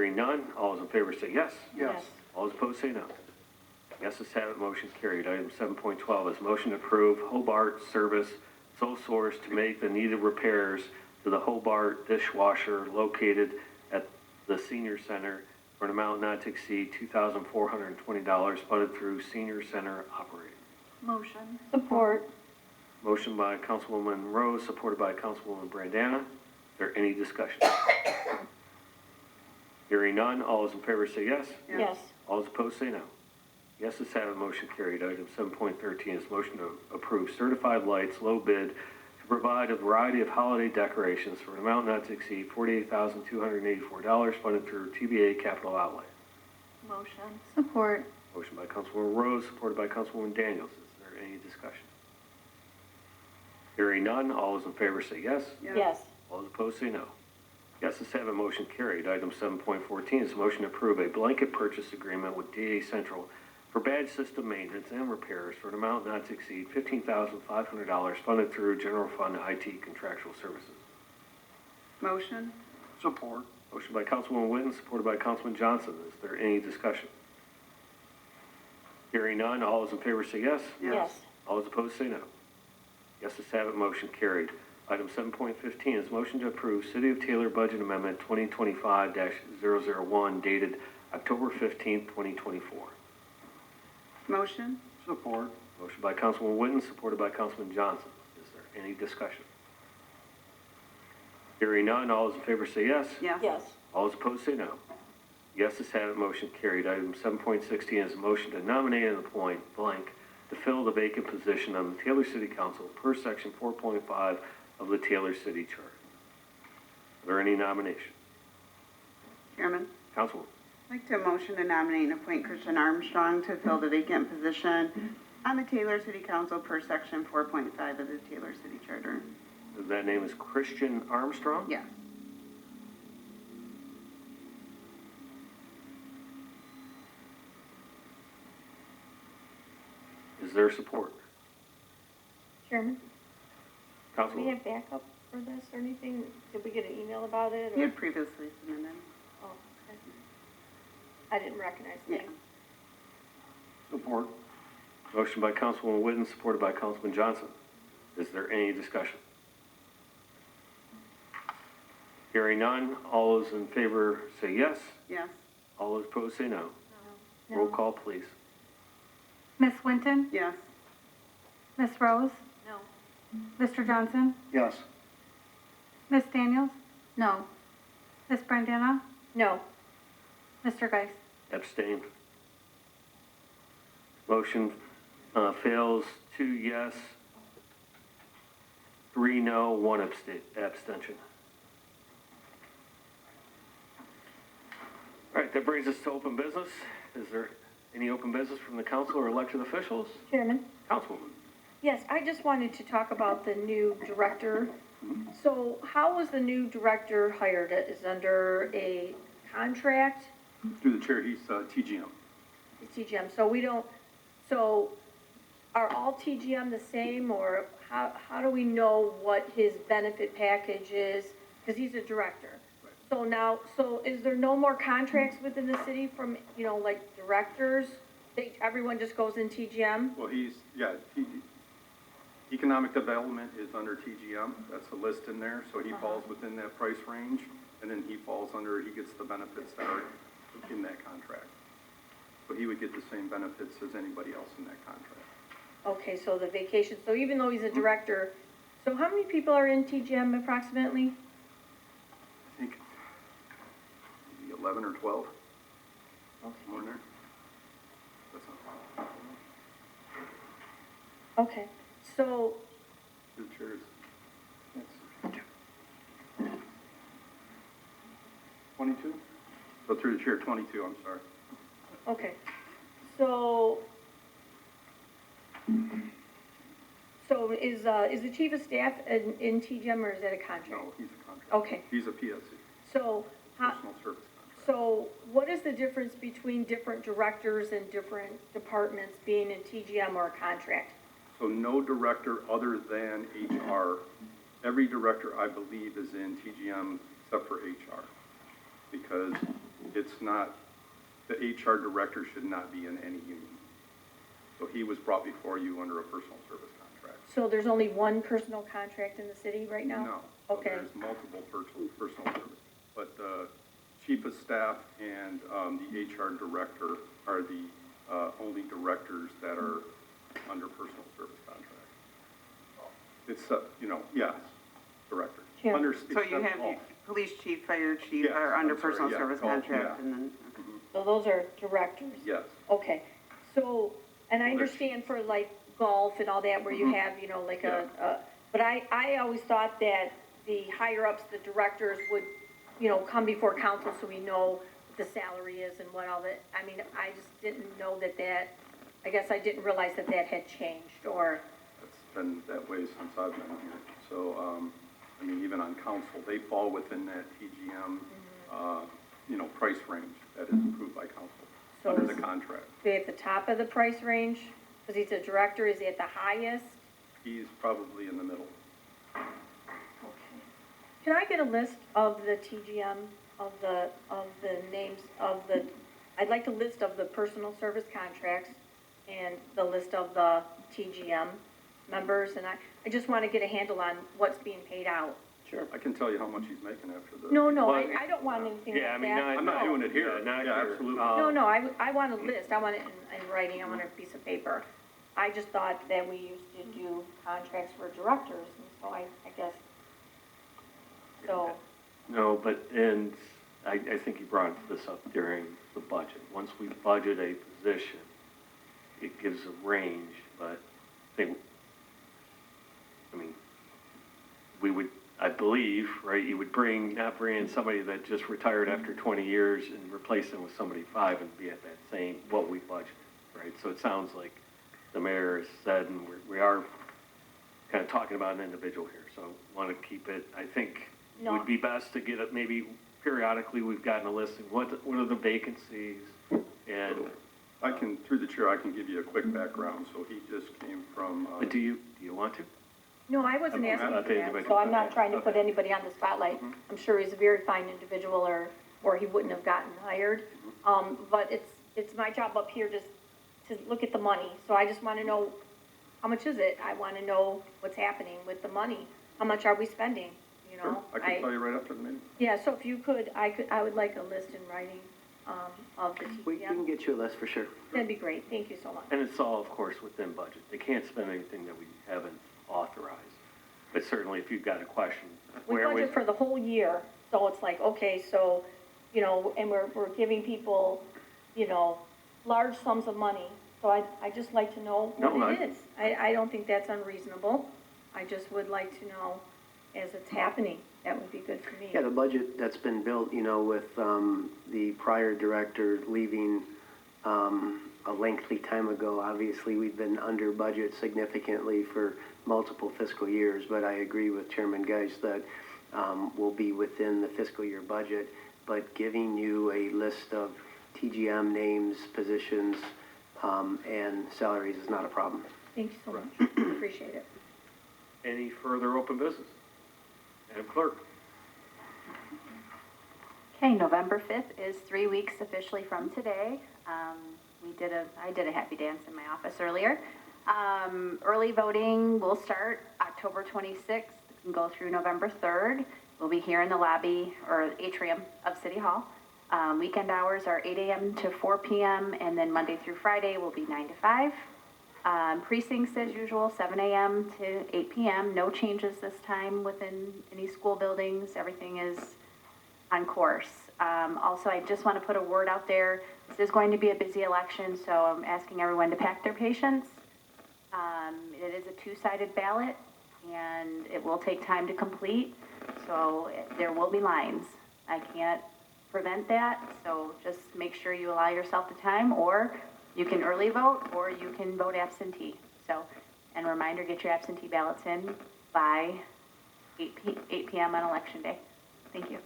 Hearing none, all those in favor say yes. Yes. All those opposed say no. Yeses have it, motion carried. Item 7.12 is motion to approve Hobart Service Sole Source to make the needed repairs to the Hobart dishwasher located at the senior center for an amount not to exceed $2,420 funded through senior center operating. Motion. Support. Motion by Councilwoman Rose, supported by Councilwoman Brandana. Is there any discussion? Hearing none, all those in favor say yes. Yes. All those opposed say no. Yeses have it, motion carried. Item 7.13 is motion to approve certified lights, low bid, to provide a variety of holiday decorations for an amount not to exceed $48,284 funded through TBA capital outlay. Motion. Support. Motion by Councilwoman Rose, supported by Councilwoman Daniels. Is there any discussion? Hearing none, all those in favor say yes. Yes. All those opposed say no. Yeses have it, motion carried. Item 7.14 is motion to approve a blanket purchase agreement with DA Central for badge system maintenance and repairs for an amount not to exceed $15,500 funded through general fund IT contractual services. Motion. Support. Motion by Councilwoman Witten, supported by Councilman Johnson. Is there any discussion? Hearing none, all those in favor say yes. Yes. All those opposed say no. Yeses have it, motion carried. Item 7.15 is motion to approve City of Taylor Budget Amendment 2025-001 dated October 15th, 2024. Motion. Support. Motion by Councilwoman Witten, supported by Councilman Johnson. Is there any discussion? Hearing none, all those in favor say yes. Yes. Yes. All those opposed say no. Yeses have it, motion carried. Item 7.16 is a motion to nominate and appoint blank to fill the vacant position on the Taylor City Council per section 4.5 of the Taylor City Charter. Are there any nominations? Chairman, Councilwoman. I'd like to motion to nominate and appoint Christian Armstrong to fill the vacant position on the Taylor City Council per section 4.5 of the Taylor City Charter. That name is Christian Armstrong? Yes. Is there support? Chairman, do we Councilwoman. have backup for this or anything? Did we get an email about it? He Or? had previously submitted. Oh, okay. I didn't recognize the Yeah. name. Support. Motion by Councilwoman Witten, supported by Councilman Johnson. Is there any discussion? Hearing none, all those in favor say yes. Yes. All those opposed say no. No. Roll call, please. Miss Winton? Yes. Miss Rose? No. Mr. Johnson? Yes. Miss Daniels? No. Miss Brandana? No. Mr. Geis? Abstain. Motion fails 2 yes, 3 no, 1 abstention. All right, that brings us to open business. Is there any open business from the council or elected officials? Chairman? Councilwoman. Yes, I just wanted to talk about the new director. So how was the new director hired? Is under a contract? Through the chair, he's TGM. It's TGM, so we don't, so are all TGM the same, or how do we know what his benefit package is? Because he's a director. So now, so is there no more contracts within the city from, you know, like directors? Everyone just goes in TGM? Well, economic development is under TGM. That's a list in there, so he falls within that price range, and then he gets the benefits that are in that contract. So he would get the same benefits as anybody else in that contract. Okay, so the vacation, so even though he's a director, so how many people are in TGM approximately? I think maybe 11 or 12, Okay. somewhere in there. That's not Okay, so, through the chairs. 22? So through the chair, 22, I'm sorry. okay, so is the chief of staff in TGM, or is that a contract? No, he's a contract. Okay, He's a PSC, so how, personal service contract. so what is the difference between different directors and different departments being in TGM or a contract? So no director other than HR. Every director, I believe, is in TGM except for HR. Because it's not, the HR director should not be in any union. So he was brought before you under a personal service contract. So there's only one personal contract in the city right now? No. So Okay, there's multiple personal service. But the chief of staff and the HR director are the only directors that are under personal service contract. It's, yes, director. Yeah. Under- So you it's have all. your police chief, fire chief Yes, are under I'm sorry, personal yeah, service oh, contract, yeah. and then, so those are directors? Yes. Okay, so, and I Well, there's- understand for like golf and all that, where you have, like but I always thought that the higher-ups, the directors would, come before council so we know what the salary is and what all that, I mean, I just didn't know I guess I didn't realize that had changed, or, It's been that way since I've been here. So, even on council, they fall within that TGM, price range that is approved by council So under is- the contract. they at the top of the price range? Because he's a director, is he at the highest? He's probably in the middle. Okay. Can I get a list of the TGM, of the names of I'd like a list of the personal service contracts and the list of the TGM members, and I just want to get a handle on what's being paid out. Sure. I can tell you how much he's making after the. No, Well, I don't want anything like Yeah, that. I mean, I'm not doing it here. Yeah, not Yeah, here. absolutely. No, I want a list, I want it in writing, I want a piece of paper. I just thought that we used to do contracts for directors, and so I guess, so, No, but, and I think you brought this up during the budget. Once we budget a position, it gives a range, but we would, I believe, right, you would not bring in somebody that just retired after 20 years and replace them with somebody 5 and be at that same, what we budgeted, right? So it sounds like the mayor has said, and we are kind of talking about an individual here, so want to keep it, I think it No. would be best to get it, maybe periodically, we've gotten a listing, what are the vacancies, and, I can, through the chair, I can give you a quick background. So he just came from, but do you want to? no, I wasn't I'm asking not for the that, individual. so I'm not trying to put anybody on the spotlight. I'm sure he's a very fine individual, or he wouldn't have gotten hired. But it's my job up here just to look at the money, so I just want to know, how much is it? I want to know what's happening with the money. How much are we spending, Sure, I can tell you right after the meeting. Yeah, so if you could, I would like a list in writing, of the We can TPM. get you a list for sure. That'd be great, thank you so much. And it's all, of course, within budget. They can't spend anything that we haven't authorized. But certainly, if you've got a question, We where we, budget for the whole year, so it's like, okay, so, and we're giving people, large sums of money. So I just like to know No, what it is. I don't think that's unreasonable. I just would like to know as it's happening. That would be good for me. Yeah, the budget that's been built, with the prior director leaving a lengthy time ago, obviously, we've been under budget significantly for multiple fiscal years, but I agree with Chairman Geis that we'll be within the fiscal year budget, but giving you a list of TGM names, positions, and salaries is not a problem. Thank you so much. Appreciate it. any further open business? Madam Clerk? Okay, November 5th is 3 weeks officially from today. I did a happy dance in my office earlier. Early voting will start October 26th and go through November 3rd. We'll be here in the lobby or atrium of City Hall. Weekend hours are 8 a.m. to 4 p.m. and then Monday through Friday will be 9 to 5. Precincts as usual, 7 a.m. to 8 p.m. No changes this time within any school buildings. Everything is on course. Also, I just want to put a word out there. This is going to be a busy election, so I'm asking everyone to pack their patience. It is a two-sided ballot, and it will take time to complete, so there will be lines. I can't prevent that, so just make sure you allow yourself the time, or you can early vote, or you can vote absentee. So, and a reminder, get your absentee ballots in by 8 p.m. on Election Day. Thank you.